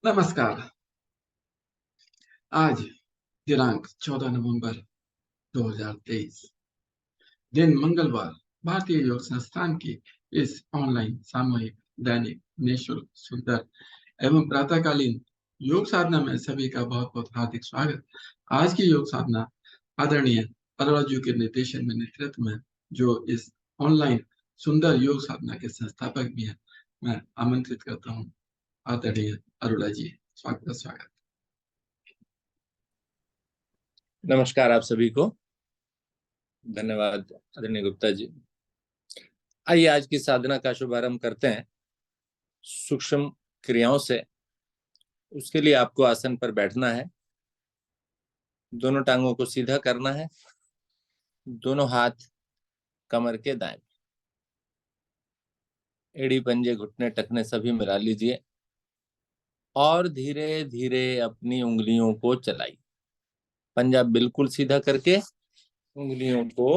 नमस्कार। आज दिनांक 14 नवंबर 2023, दिन मंगलवार। भारतीय योग संस्थान की इस ऑनलाइन सामूहिक दैनिक निःशुल्क सुंदर एवं प्रातःकालीन योग साधना में सभी का बहुत बहुत हार्दिक स्वागत। आज की योग साधना आदरणीय अरोड़ा जी के निर्देशन में नेतृत्व में जो इस ऑनलाइन सुंदर योग साधना के संस्थापक भी हैं, मैं आमंत्रित करता हूँ आदरणीय अरोड़ा जी। स्वागत स्वागत। नमस्कार आप सभी को। धन्यवाद आदरणीय गुप्ता जी। आइए आज की साधना का शुभारंभ करते हैं सूक्ष्म क्रियाओं से। उसके लिए आपको आसन पर बैठना है, दोनों टांगों को सीधा करना है, दोनों हाथ कमर के दाएं, एड़ी पंजे घुटने टखने सभी मिला लीजिए और धीरे धीरे अपनी उंगलियों को चलाइए। पंजा बिल्कुल सीधा करके उंगलियों को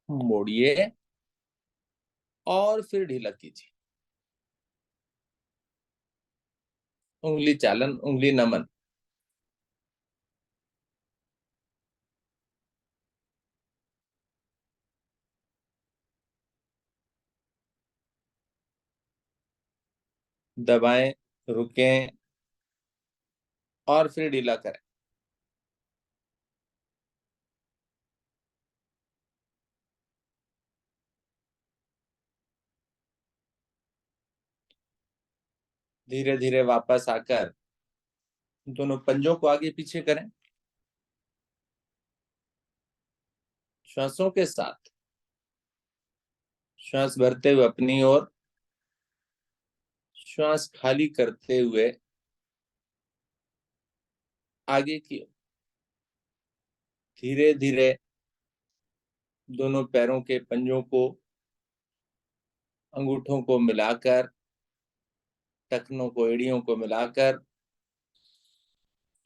मोड़िए और फिर ढीला कीजिए। उंगली चालन, उंगली नमन। दबाएं, रुकें और फिर ढीला करें। धीरे धीरे वापस आकर दोनों पंजों को आगे पीछे करें। श्वासों के साथ श्वास भरते हुए अपनी ओर, श्वास खाली करते हुए आगे की ओर। धीरे धीरे दोनों पैरों के पंजों को, अंगूठों को मिलाकर, टखनों को, एड़ियों को मिलाकर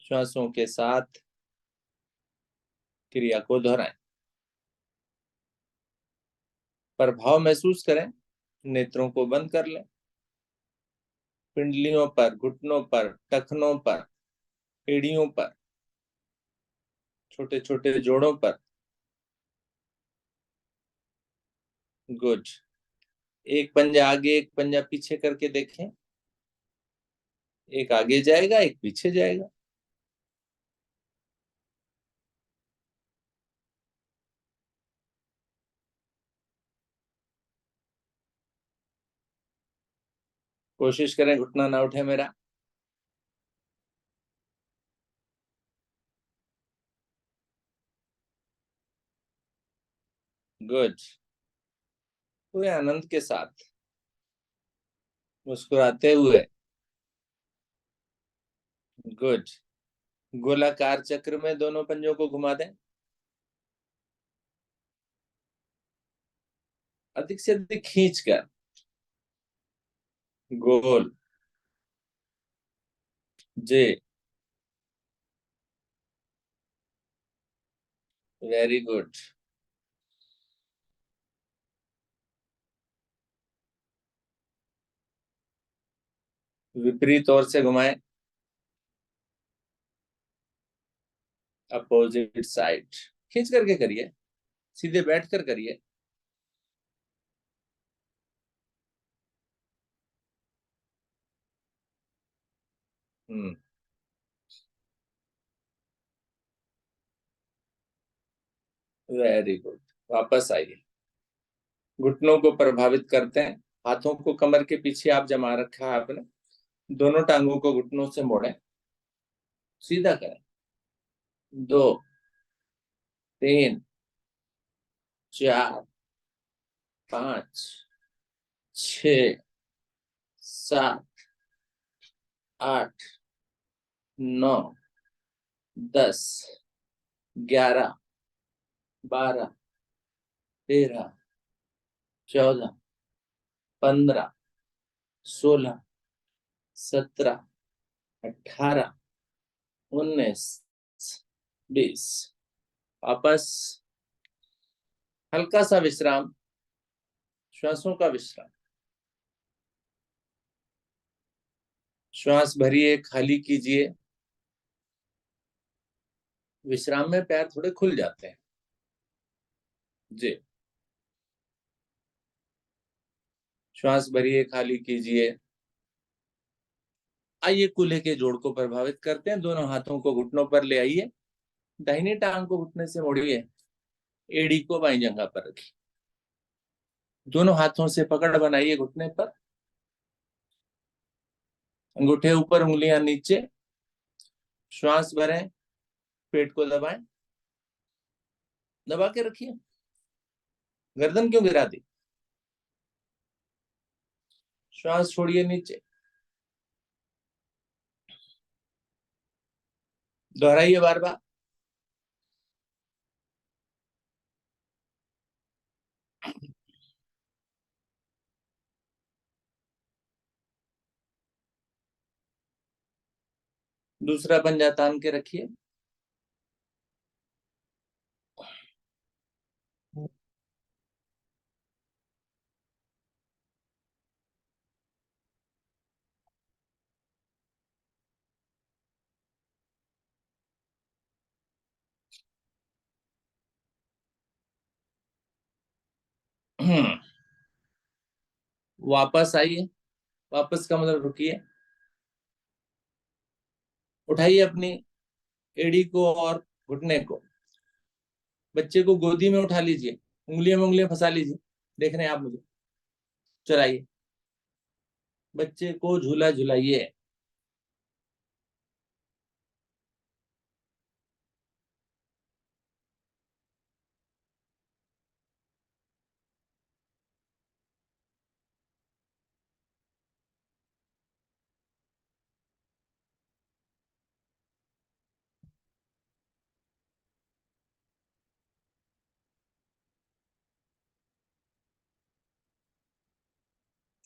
श्वासों के साथ क्रिया को दोहराएं। प्रभाव महसूस करें। नेत्रों को बंद कर लें। पिंडलियों पर, घुटनों पर, टखनों पर, एड़ियों पर, छोटे छोटे जोड़ों पर। गुड। एक पंजा आगे, एक पंजा पीछे करके देखें। एक आगे जाएगा, एक पीछे जाएगा। कोशिश करें घुटना ना उठे मेरा। गुड। पूरे आनंद के साथ मुस्कुराते हुए। गुड। गोलाकार चक्र में दोनों पंजों को घुमा दें। अधिक से अधिक खींचकर गोल। जे। Very good. विपरीत ओर से घुमाएं। Opposite side. खींच करके करिए, सीधे बैठकर करिए। Very good. वापस आइए। घुटनों को प्रभावित करते हैं। हाथों को कमर के पीछे आप जमा रखा है आपने। दोनों टांगों को घुटनों से मोड़ें, सीधा करें। 2, 3, 4, 5, 6, 7, 8, 9, 10, 11, 12, 13, 14, 15, 16, 17, 18, 19, 20। वापस। हल्का सा विश्राम, श्वासों का विश्राम। श्वास भरिए, खाली कीजिए। विश्राम में पैर थोड़े खुल जाते हैं जी। श्वास भरिए, खाली कीजिए। आइए कूल्हे के जोड़ को प्रभावित करते हैं। दोनों हाथों को घुटनों पर ले आइए। दाहिनी टांग को घुटने से मोड़िए। एड़ी को बाईं जंघा पर रखिए। दोनों हाथों से पकड़ बनाइए घुटने पर। अंगूठे ऊपर, उंगलियां नीचे। श्वास भरें, पेट को दबाएं। दबा के रखिए। गर्दन क्यों गिरा दी? श्वास छोड़िए नीचे। दोहराइए बार बार। दूसरा पंजा तान के रखिए। वापस आइए। वापस का मतलब रुकिए। उठाइए अपनी एड़ी को और घुटने को। बच्चे को गोदी में उठा लीजिए। उंगलियों में उंगलियां फंसा लीजिए। देख रहे हैं आप मुझे? चलाइए। बच्चे को झूला झुलाइए।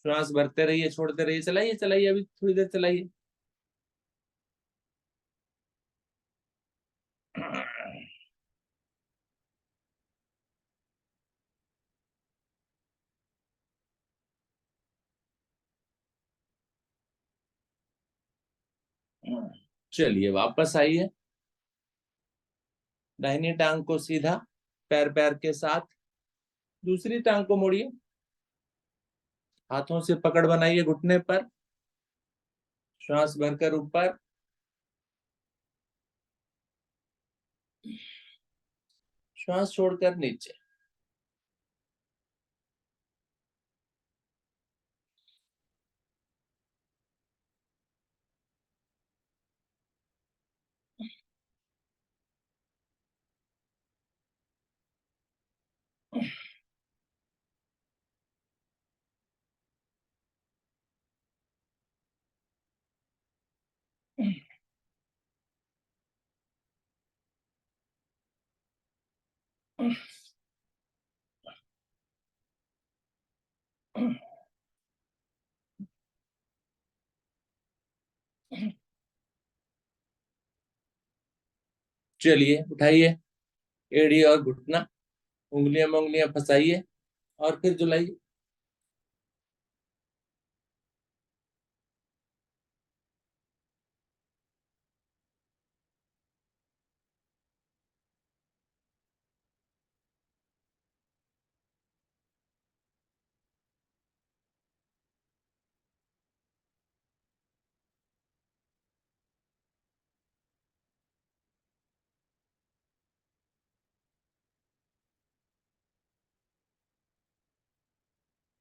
श्वास भरते रहिए, छोड़ते रहिए। चलाइए चलाइए, अभी थोड़ी देर चलाइए। चलिए वापस आइए। दाहिनी टांग को सीधा, पैर पैर के साथ। दूसरी टांग को मोड़िए। हाथों से पकड़ बनाइए घुटने पर। श्वास भरकर ऊपर। श्वास छोड़कर नीचे। चलिए उठाइए एड़ी और घुटना। उंगलियां में उंगलियां फंसाइए और फिर झुलाइए।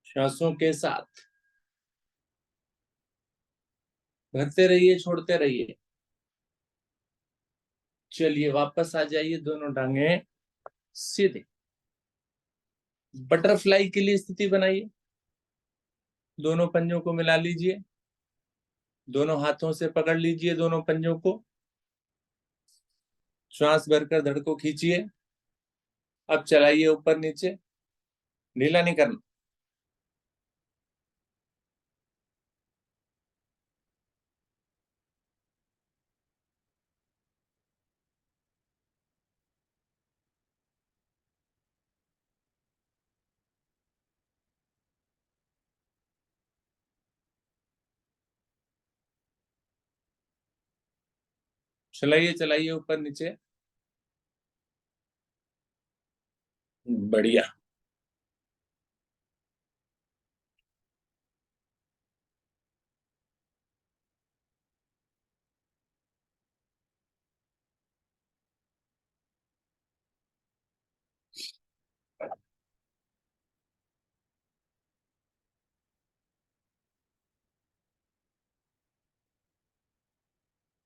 श्वासों के साथ भरते रहिए, छोड़ते रहिए। चलिए वापस आ जाइए। दोनों टांगे सीधे। बटरफ्लाई के लिए स्थिति बनाइए। दोनों पंजों को मिला लीजिए। दोनों हाथों से पकड़ लीजिए दोनों पंजों को। श्वास भरकर धड़ को खींचिए। अब चलाइए ऊपर नीचे। ढीला नहीं करना। चलाइए चलाइए ऊपर नीचे। बढ़िया।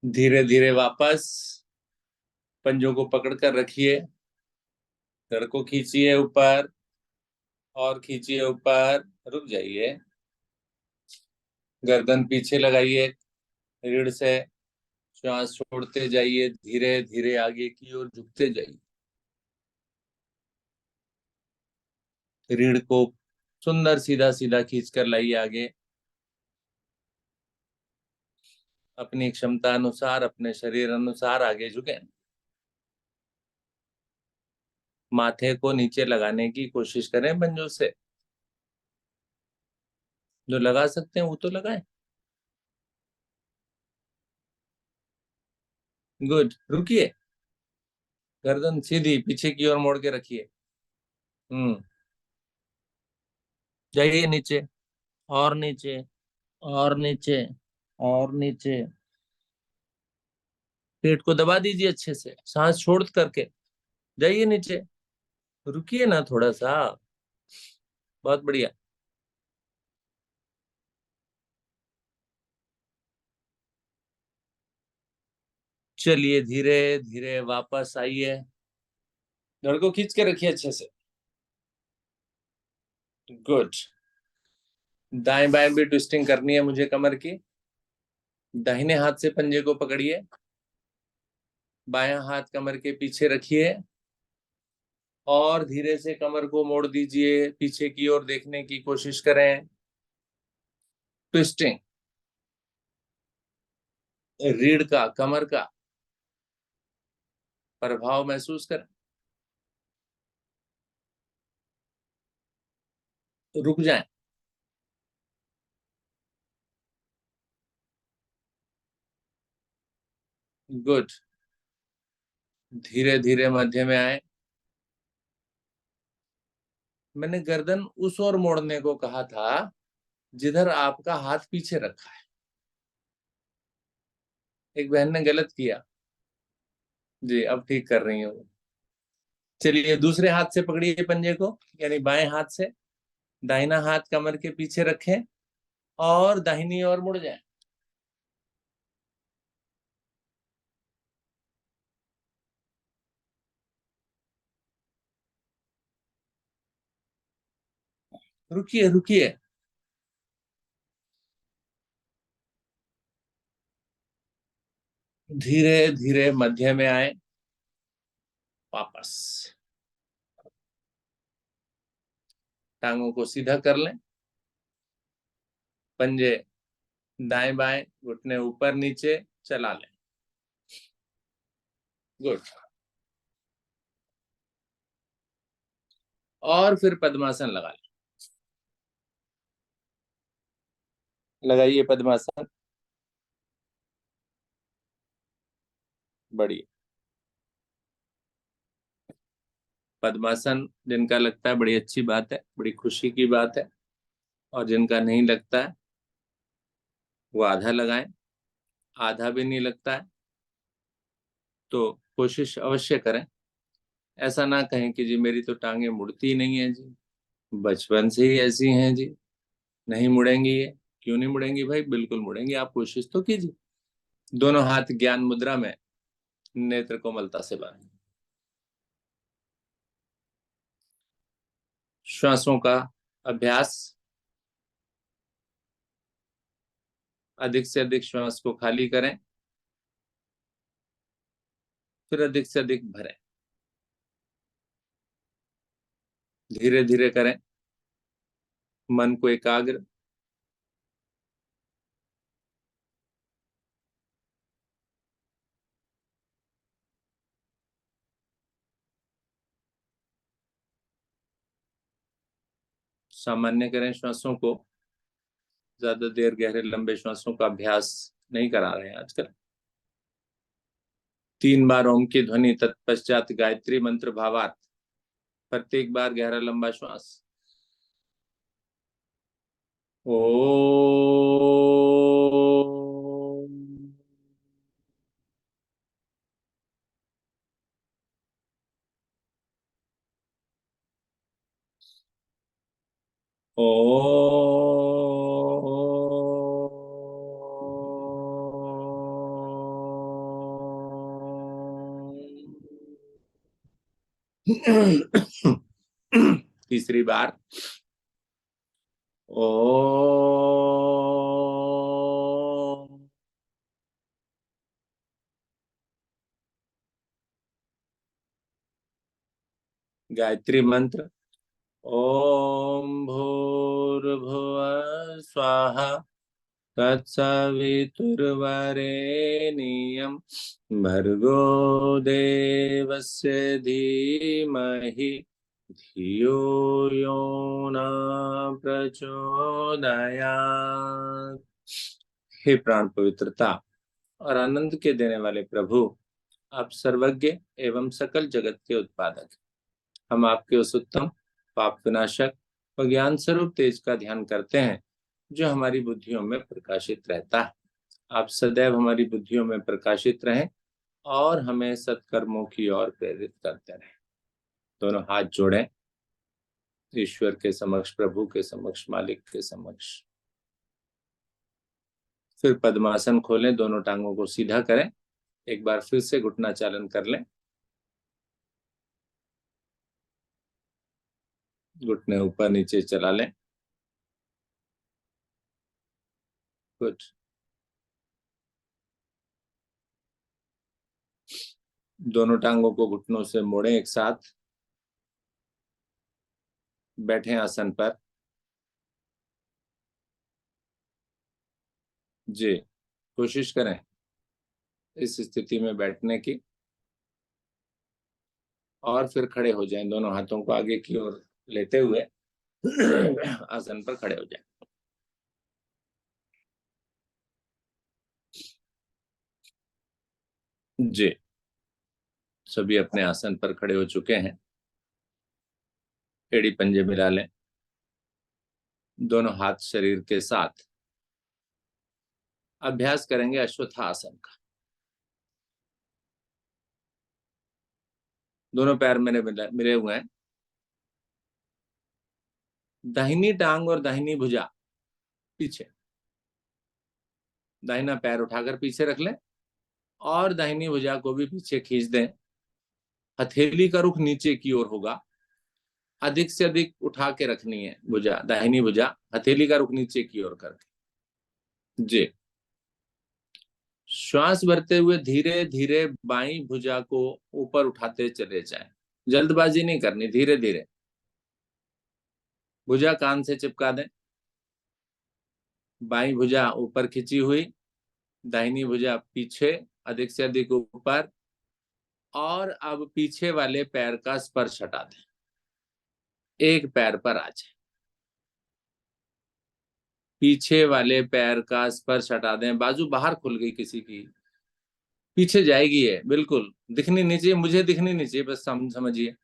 धीरे धीरे वापस पंजों को पकड़ कर रखिए। धड़ को खींचिए ऊपर और खींचिए ऊपर। रुक जाइए। गर्दन पीछे लगाइए रीढ़ से। श्वास छोड़ते जाइए, धीरे धीरे आगे की ओर झुकते जाइए। रीढ़ को सुंदर सीधा सीधा खींच कर लाइए आगे। अपनी क्षमता अनुसार, अपने शरीर अनुसार आगे झुके। माथे को नीचे लगाने की कोशिश करें पंजों से। जो लगा सकते हैं वो तो लगाएं। गुड। रुकिए। गर्दन सीधी पीछे की ओर मोड़ के रखिए। जाइए नीचे और नीचे और नीचे और नीचे। पेट को दबा दीजिए अच्छे से, सांस छोड़ करके। जाइए नीचे। रुकिए ना थोड़ा सा। बहुत बढ़िया। चलिए धीरे धीरे वापस आइए। धड़ को खींच के रखिए अच्छे से। गुड। दाएं बाएं भी ट्विस्टिंग करनी है मुझे कमर की। दाहिने हाथ से पंजे को पकड़िए। बायां हाथ कमर के पीछे रखिए और धीरे से कमर को मोड़ दीजिए। पीछे की ओर देखने की कोशिश करें। ट्विस्टिंग। रीढ़ का, कमर का प्रभाव महसूस करें। रुक जाएं। गुड। धीरे धीरे मध्य में आए। मैंने गर्दन उस ओर मोड़ने को कहा था जिधर आपका हाथ पीछे रखा है। एक बहन ने गलत किया जी, अब ठीक कर रही हूँ। चलिए दूसरे हाथ से पकड़िए पंजे को, यानी बाएं हाथ से। दाहिना हाथ कमर के पीछे रखें और दाहिनी ओर मुड़ जाए। रुकिए रुकिए। धीरे धीरे मध्य में आए। वापस। टांगों को सीधा कर लें। पंजे दाएं बाएं, घुटने ऊपर नीचे चला लें। गुड। और फिर पद्मासन लगा लें। लगाइए पद्मासन। बढ़िया। पद्मासन जिनका लगता है बड़ी अच्छी बात है, बड़ी खुशी की बात है। और जिनका नहीं लगता है वो आधा लगाएं। आधा भी नहीं लगता है तो कोशिश अवश्य करें। ऐसा ना कहें कि जी मेरी तो टांगे मुड़ती ही नहीं है जी, बचपन से ही ऐसी हैं जी, नहीं मुड़ेंगी ये। क्यों नहीं मुड़ेंगी भाई, बिल्कुल मुड़ेंगी। आप कोशिश तो कीजिए। दोनों हाथ ज्ञान मुद्रा में नेत्र कोमलता से बांधें। श्वासों का अभ्यास। अधिक से अधिक श्वास को खाली करें, फिर अधिक से अधिक भरें। धीरे धीरे करें। मन को एकाग्र। सामान्य करें श्वासों को। ज्यादा देर गहरे लंबे श्वासों का अभ्यास नहीं करा रहे हैं आजकल। 3 बार ओम की ध्वनि, तत्पश्चात गायत्री मंत्र भावार्थ। प्रत्येक बार गहरा लंबा श्वास। ओ तीसरी बार ओ गायत्री मंत्र ओम भूर्भुवः स्वाहा तत्सवितुर्वरेण्यं भर्गो देवस्य धीमहि धियो यो न प्रचोदयात्। हे प्राण पवित्रता और आनंद के देने वाले प्रभु, आप सर्वज्ञ एवं सकल जगत के उत्पादक। हम आपके उस उत्तम पाप विनाशक और ज्ञान स्वरूप तेज का ध्यान करते हैं जो हमारी बुद्धियों में प्रकाशित रहता है। आप सदैव हमारी बुद्धियों में प्रकाशित रहें और हमें सत्कर्मों की ओर प्रेरित करते रहें। दोनों हाथ जोड़ें, ईश्वर के समक्ष, प्रभु के समक्ष, मालिक के समक्ष। फिर पद्मासन खोलें, दोनों टांगों को सीधा करें। एक बार फिर से घुटना चालन कर लें। घुटने ऊपर नीचे चला लें। गुड। दोनों टांगों को घुटनों से मोड़ें एक साथ। बैठें आसन पर। जी, कोशिश करें इस स्थिति में बैठने की, और फिर खड़े हो जाएं, दोनों हाथों को आगे की ओर लेते हुए आसन पर खड़े हो जाएं। जी, सभी अपने आसन पर खड़े हो चुके हैं। एड़ी पंजे मिला लें, दोनों हाथ शरीर के साथ। अभ्यास करेंगे अश्वत्थासन का। दोनों पैर मेरे मिले हुए हैं। दाहिनी टांग और दाहिनी भुजा पीछे, दाहिना पैर उठाकर पीछे रख लें और दाहिनी भुजा को भी पीछे खींच दें। हथेली का रुख नीचे की ओर होगा। अधिक से अधिक उठा के रखनी है भुजा, दाहिनी भुजा, हथेली का रुख नीचे की ओर करके। जी, श्वास भरते हुए धीरे धीरे बाईं भुजा को ऊपर उठाते चले जाएं। जल्दबाजी नहीं करनी, धीरे धीरे। भुजा कान से चिपका दें। बाईं भुजा ऊपर खिंची हुई, दाहिनी भुजा पीछे, अधिक से अधिक ऊपर। और अब पीछे वाले पैर का स्पर्श हटा दें। एक पैर पर आ जाए, पीछे वाले पैर का स्पर्श हटा दें। बाजू बाहर खुल गई किसी की, पीछे जाएगी है, बिल्कुल दिखनी नहीं चाहिए, मुझे दिखनी नहीं चाहिए, बस समझिए,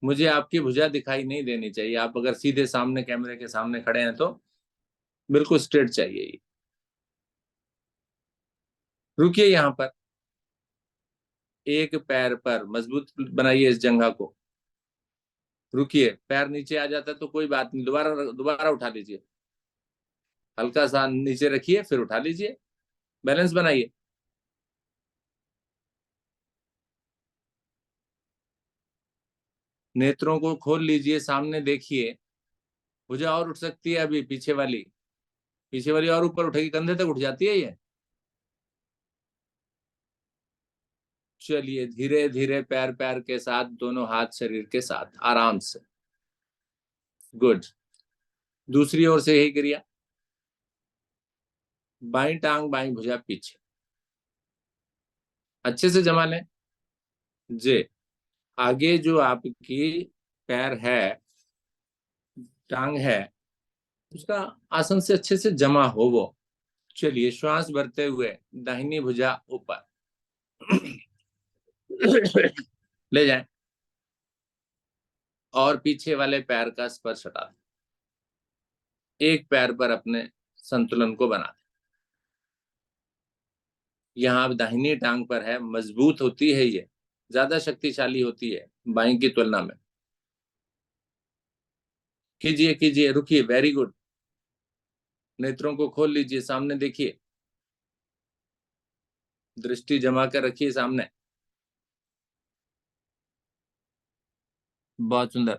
मुझे आपकी भुजा दिखाई नहीं देनी चाहिए। आप अगर सीधे सामने कैमरे के सामने खड़े हैं तो बिल्कुल स्ट्रेट चाहिए। रुकिए यहाँ पर, एक पैर पर मजबूत बनाइए इस जंघा को। रुकिए, पैर नीचे आ जाता है तो कोई बात नहीं, दोबारा दोबारा उठा लीजिए। हल्का सा नीचे रखिए, फिर उठा लीजिए, बैलेंस बनाइए। नेत्रों को खोल लीजिए, सामने देखिए। भुजा और उठ सकती है अभी, पीछे वाली, पीछे वाली और ऊपर उठेगी, कंधे तक उठ जाती है ये। चलिए, धीरे धीरे पैर पैर के साथ, दोनों हाथ शरीर के साथ, आराम से। गुड। दूसरी ओर से यही क्रिया। बाईं टांग बाईं भुजा पीछे, अच्छे से जमा लें। जी, आगे जो आपकी पैर है, टांग है, उसका आसन से अच्छे से जमा हो वो। चलिए, श्वास भरते हुए दाहिनी भुजा ऊपर, ले जाएं और पीछे वाले पैर का स्पर्श हटा दें। एक पैर पर अपने संतुलन को बना दें। यहाँ दाहिनी टांग पर है, मजबूत होती है, ये ज्यादा शक्तिशाली होती है बाईं की तुलना में। कीजिए कीजिए, रुकिए, वेरी गुड। नेत्रों को खोल लीजिए, सामने देखिए, दृष्टि जमा कर रखिए सामने। बहुत सुंदर।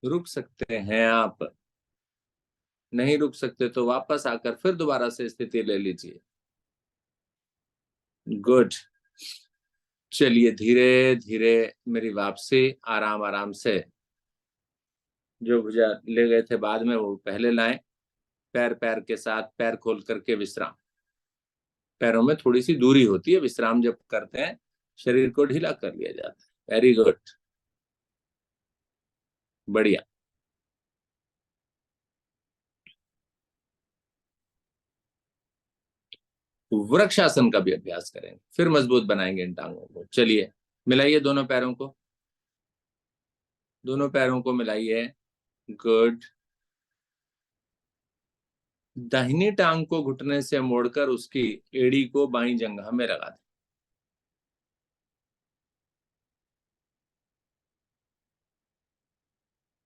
रुक सकते हैं आप, नहीं रुक सकते तो वापस आकर फिर दोबारा से स्थिति ले लीजिए। गुड। चलिए धीरे धीरे मेरी वापसी, आराम आराम से। जो भुजा ले गए थे बाद में वो पहले लाएं। पैर पैर के साथ पैर खोल करके विश्राम। पैरों में थोड़ी सी दूरी होती है, विश्राम जब करते हैं शरीर को ढीला कर लिया जाता है। वेरी गुड, बढ़िया। वृक्षासन का भी अभ्यास करेंगे, फिर मजबूत बनाएंगे इन टांगों को। चलिए मिलाइए दोनों पैरों को, दोनों पैरों को मिलाइए। गुड। दाहिनी टांग को घुटने से मोड़कर उसकी एड़ी को बाईं जंघा में लगा दें।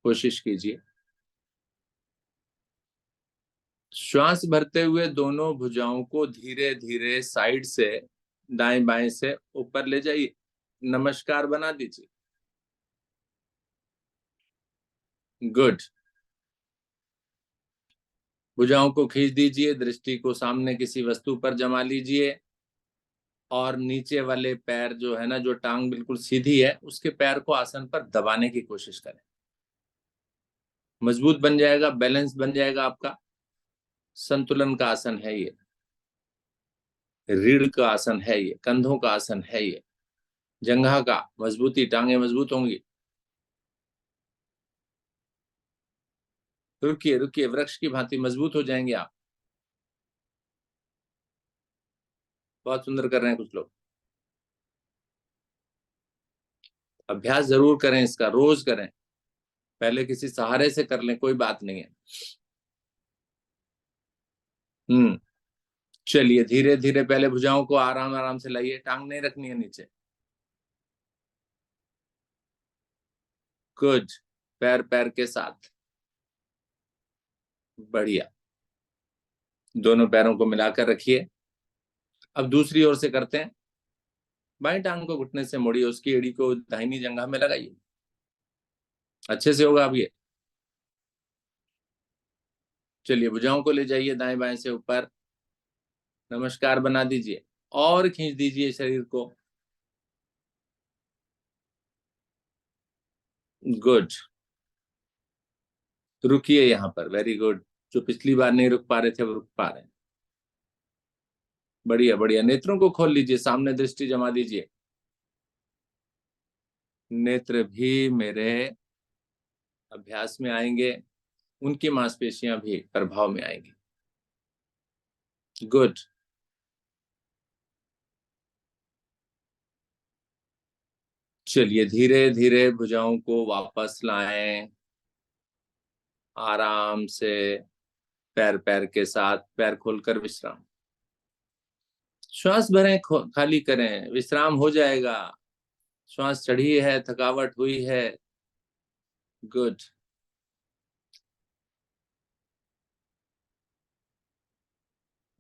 कोशिश कीजिए। श्वास भरते हुए दोनों भुजाओं को धीरे धीरे साइड से, दाएं बाएं से ऊपर ले जाइए, नमस्कार बना दीजिए। गुड। भुजाओं को खींच दीजिए, दृष्टि को सामने किसी वस्तु पर जमा लीजिए और नीचे वाले पैर जो है ना, जो टांग बिल्कुल सीधी है, उसके पैर को आसन पर दबाने की कोशिश करें। मजबूत बन जाएगा, बैलेंस बन जाएगा आपका। संतुलन का आसन है ये, रीढ़ का आसन है ये, कंधों का आसन है ये, जंघा का मजबूती, टांगे मजबूत होंगी। रुकिए रुकिए, वृक्ष की भांति मजबूत हो जाएंगे आप। बहुत सुंदर कर रहे हैं कुछ लोग। अभ्यास जरूर करें इसका, रोज करें। पहले किसी सहारे से कर लें, कोई बात नहीं है। चलिए धीरे धीरे पहले भुजाओं को आराम आराम से लाइए, टांग नहीं रखनी है नीचे। गुड। पैर पैर के साथ, बढ़िया। दोनों पैरों को मिलाकर रखिए। अब दूसरी ओर से करते हैं। बाएं टांग को घुटने से मोड़िए, उसकी एड़ी को दाहिनी जंघा में लगाइए। अच्छे से होगा अब ये। चलिए भुजाओं को ले जाइए दाएं बाएं से ऊपर, नमस्कार बना दीजिए और खींच दीजिए शरीर को। गुड। रुकिए यहाँ पर, वेरी गुड। जो पिछली बार नहीं रुक पा रहे थे वो रुक पा रहे हैं। बढ़िया बढ़िया। नेत्रों को खोल लीजिए, सामने दृष्टि जमा दीजिए। नेत्र भी मेरे अभ्यास में आएंगे, उनकी मांसपेशियां भी प्रभाव में आएंगी। गुड। चलिए धीरे धीरे भुजाओं को वापस लाएं, आराम से, पैर पैर के साथ पैर खोलकर विश्राम। श्वास भरें, खाली करें, विश्राम हो जाएगा। श्वास चढ़ी है, थकावट हुई है। गुड।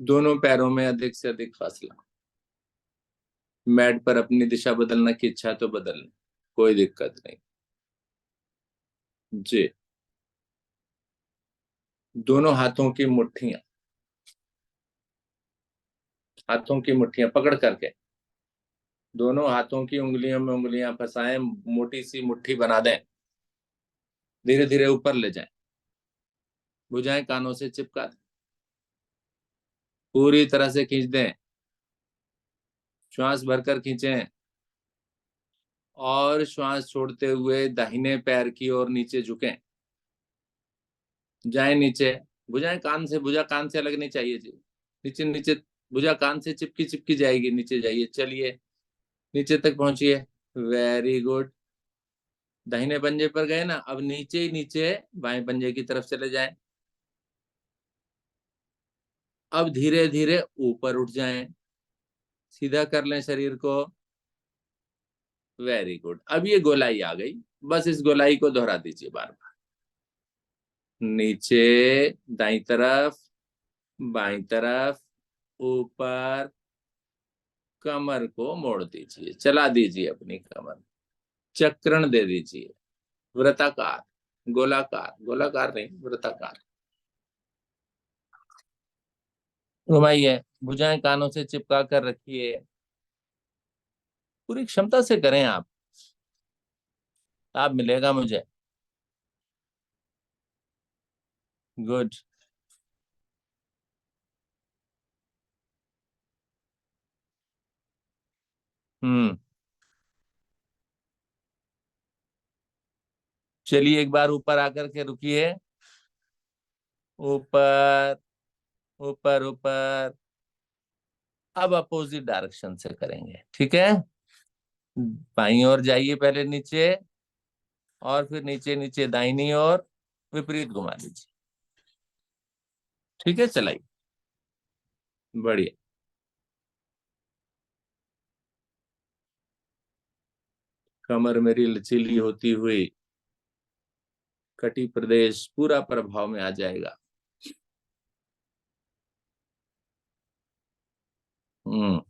दोनों पैरों में अधिक से अधिक फासला। मैट पर अपनी दिशा बदलने की इच्छा तो बदल लें, कोई दिक्कत नहीं। जी। दोनों हाथों की मुट्ठियां, हाथों की मुट्ठियां पकड़ करके दोनों हाथों की उंगलियों में उंगलियां फंसाएं, मोटी सी मुट्ठी बना दें। धीरे धीरे ऊपर ले जाएं, भुजाएं कानों से चिपका दें, पूरी तरह से खींच दें। श्वास भरकर खींचें और श्वास छोड़ते हुए दाहिने पैर की ओर नीचे झुकें, जाएं नीचे, भुजाएं कान से, भुजा कान से अलग नहीं चाहिए जी। नीचे नीचे, भुजा कान से चिपकी चिपकी जाएगी, नीचे जाइए, चलिए नीचे तक पहुंचिए। Very good. दाहिने पंजे पर गए ना, अब नीचे ही नीचे बाएं पंजे की तरफ चले जाएं। अब धीरे धीरे ऊपर उठ जाएं, सीधा कर लें शरीर को। Very good. अब ये गोलाई आ गई, बस इस गोलाई को दोहरा दीजिए बार बार। नीचे, दाईं तरफ, बाईं तरफ, ऊपर। कमर को मोड़ दीजिए, चला दीजिए अपनी कमर, चक्रण दे दीजिए। वृत्ताकार, गोलाकार, गोलाकार नहीं, वृत्ताकार घुमाइए। भुजाएं कानों से चिपका कर रखिए। पूरी क्षमता से करें आप मिलेगा मुझे। गुड। हम्म। चलिए एक बार ऊपर आकर के रुकिए। ऊपर, ऊपर, ऊपर। अब अपोजिट डायरेक्शन से करेंगे, ठीक है। बाईं ओर जाइए, पहले नीचे, और फिर नीचे नीचे दाहिनी ओर, विपरीत घुमा लीजिए। ठीक है, चलाइए। बढ़िया। कमर मेरी लचीली होती हुई कटी प्रदेश पूरा प्रभाव में आ जाएगा। हम्म।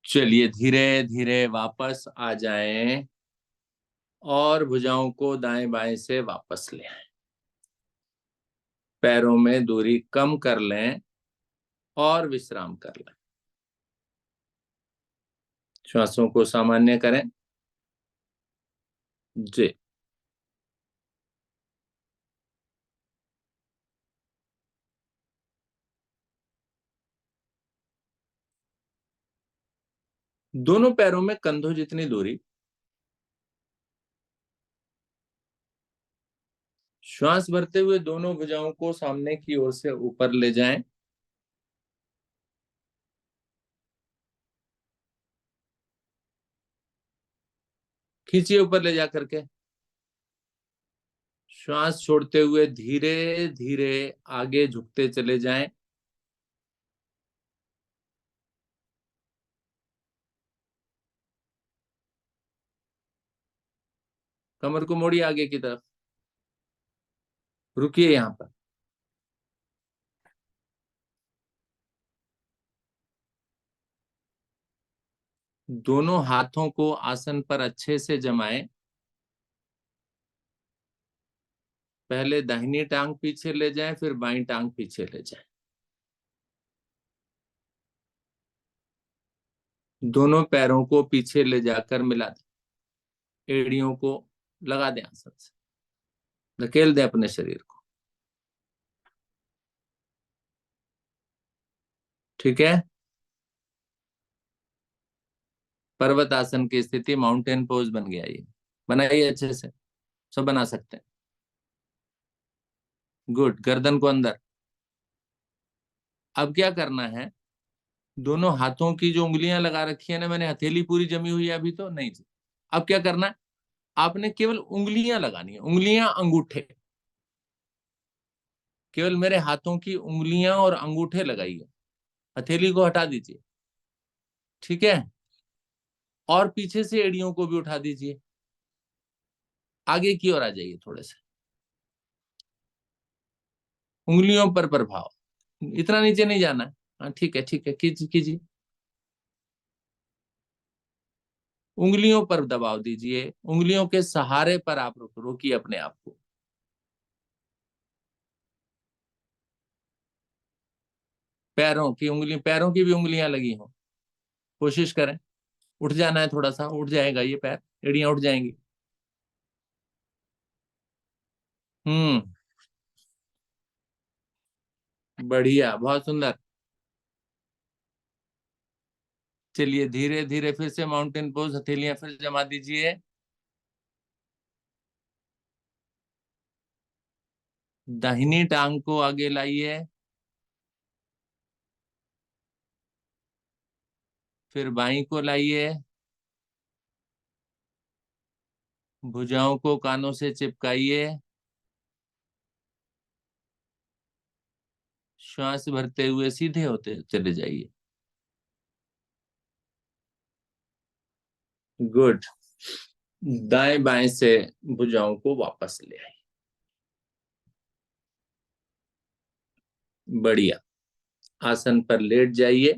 चलिए धीरे धीरे वापस आ जाएं, और भुजाओं को दाएं बाएं से वापस ले आएं। पैरों में दूरी कम कर लें और विश्राम कर लें। श्वासों को सामान्य करें जी। दोनों पैरों में कंधों जितनी दूरी। श्वास भरते हुए दोनों भुजाओं को सामने की ओर से ऊपर ले जाएं। खींचिए ऊपर ले जा करके। श्वास छोड़ते हुए धीरे धीरे आगे झुकते चले जाएं। कमर को मोड़िए आगे की तरफ। रुकिए यहां पर। दोनों हाथों को आसन पर अच्छे से जमाएं। पहले दाहिनी टांग पीछे ले जाएं, फिर बाईं टांग पीछे ले जाएं। दोनों पैरों को पीछे ले जाकर मिला दें। एड़ियों को लगा दें आसन से, धकेल दें अपने शरीर को। ठीक है। पर्वत आसन की स्थिति, माउंटेन पोज बन गया ये। बनाइए अच्छे से, सब बना सकते हैं। गुड। गर्दन को अंदर। अब क्या करना है, दोनों हाथों की जो उंगलियां लगा रखी है ना मैंने, हथेली पूरी जमी हुई है अभी तो नहीं जी। अब क्या करना है, आपने केवल उंगलियां लगानी है, उंगलियां, अंगूठे। केवल मेरे हाथों की उंगलियां और अंगूठे लगाइए। हथेली को हटा दीजिए। ठीक है। और पीछे से एड़ियों को भी उठा दीजिए। आगे की ओर आ जाइए थोड़े से। उंगलियों पर प्रभाव, इतना नीचे नहीं जाना है। हाँ ठीक है, ठीक है, कीजिए कीजिए। उंगलियों पर दबाव दीजिए, उंगलियों के सहारे पर आप रोकिए अपने आप को। पैरों की उंगली, पैरों की भी उंगलियां लगी हो, कोशिश करें। उठ जाना है थोड़ा सा, उठ जाएगा ये पैर, एड़ियां उठ जाएंगी। हम्म। बढ़िया, बहुत सुंदर। चलिए धीरे धीरे फिर से माउंटेन पोज, हथेलियां फिर जमा दीजिए। दाहिनी टांग को आगे लाइए, फिर बाईं को लाइए, भुजाओं को कानों से चिपकाइए, श्वास भरते हुए सीधे होते चले जाइए। गुड। दाएं बाएं से भुजाओं को वापस ले आइए। बढ़िया। आसन पर लेट जाइए,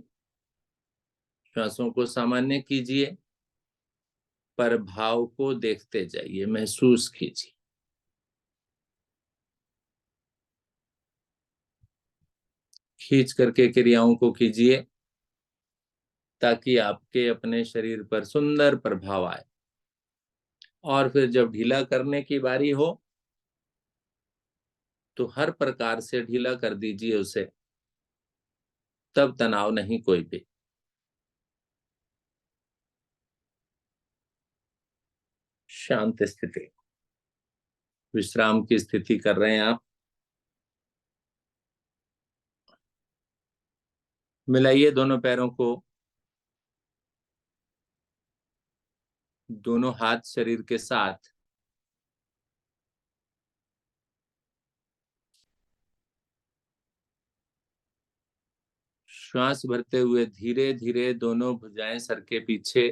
श्वासों को सामान्य कीजिए, पर भाव को देखते जाइए, महसूस कीजिए। खींच करके क्रियाओं को कीजिए ताकि आपके अपने शरीर पर सुंदर प्रभाव आए। और फिर जब ढीला करने की बारी हो तो हर प्रकार से ढीला कर दीजिए उसे, तब तनाव नहीं कोई भी। शांत स्थिति, विश्राम की स्थिति कर रहे हैं आप। मिलाइए दोनों पैरों को, दोनों हाथ शरीर के साथ। श्वास भरते हुए धीरे धीरे दोनों भुजाएं सर के पीछे।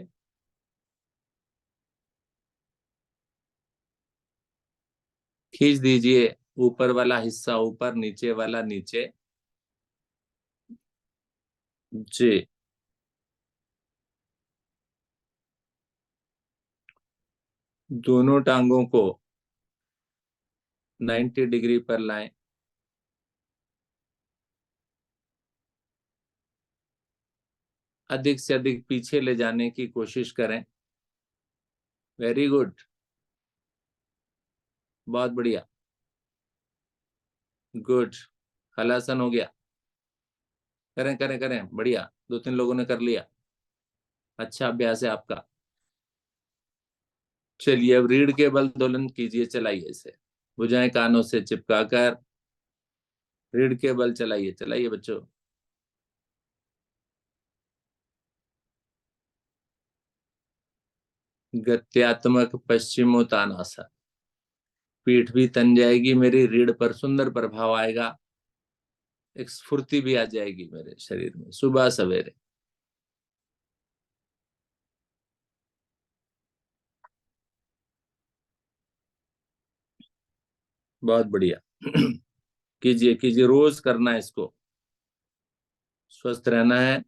खींच दीजिए, ऊपर वाला हिस्सा ऊपर, नीचे वाला नीचे। जी। दोनों टांगों को 90 डिग्री पर लाएं। अधिक से अधिक पीछे ले जाने की कोशिश करें। वेरी गुड, बहुत बढ़िया, गुड। हलासन हो गया। करें करें करें, बढ़िया, 2-3 लोगों ने कर लिया। अच्छा अभ्यास है आपका। चलिए अब रीढ़ के बल दोलन कीजिए, चलाइए इसे, भुजाएं कानों से चिपकाकर रीढ़ के बल चलाइए, चलाइए बच्चों। गत्यात्मक पश्चिमोत्तानासन। पीठ भी तन जाएगी मेरी, रीढ़ पर सुंदर प्रभाव आएगा, एक स्फूर्ति भी आ जाएगी मेरे शरीर में सुबह सवेरे। बहुत बढ़िया। कीजिए कीजिए, रोज करना है इसको। स्वस्थ रहना है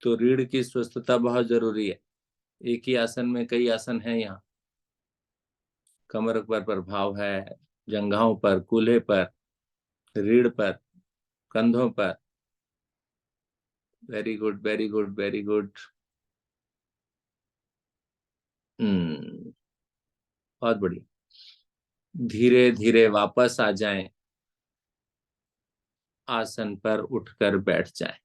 तो रीढ़ की स्वस्थता बहुत जरूरी है। एक ही आसन में कई आसन हैं यहाँ। कमर पर प्रभाव है, जंघाओं पर, कूल्हे पर, रीढ़ पर, कंधों पर। Very good very good very good. बहुत बढ़िया। धीरे धीरे वापस आ जाएं, आसन पर उठकर बैठ जाएं।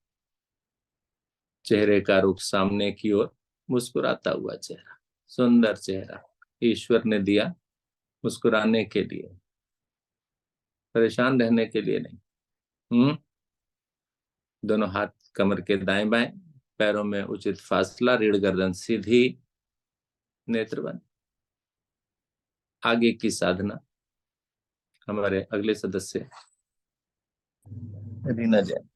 चेहरे का रुख सामने की ओर, मुस्कुराता हुआ चेहरा, सुंदर चेहरा ईश्वर ने दिया मुस्कुराने के लिए, परेशान रहने के लिए नहीं। दोनों हाथ कमर के दाएं बाएं, पैरों में उचित फासला, रीढ़ गर्दन सीधी, नेत्र बंद। आगे की साधना हमारे अगले सदस्य रीना जैन।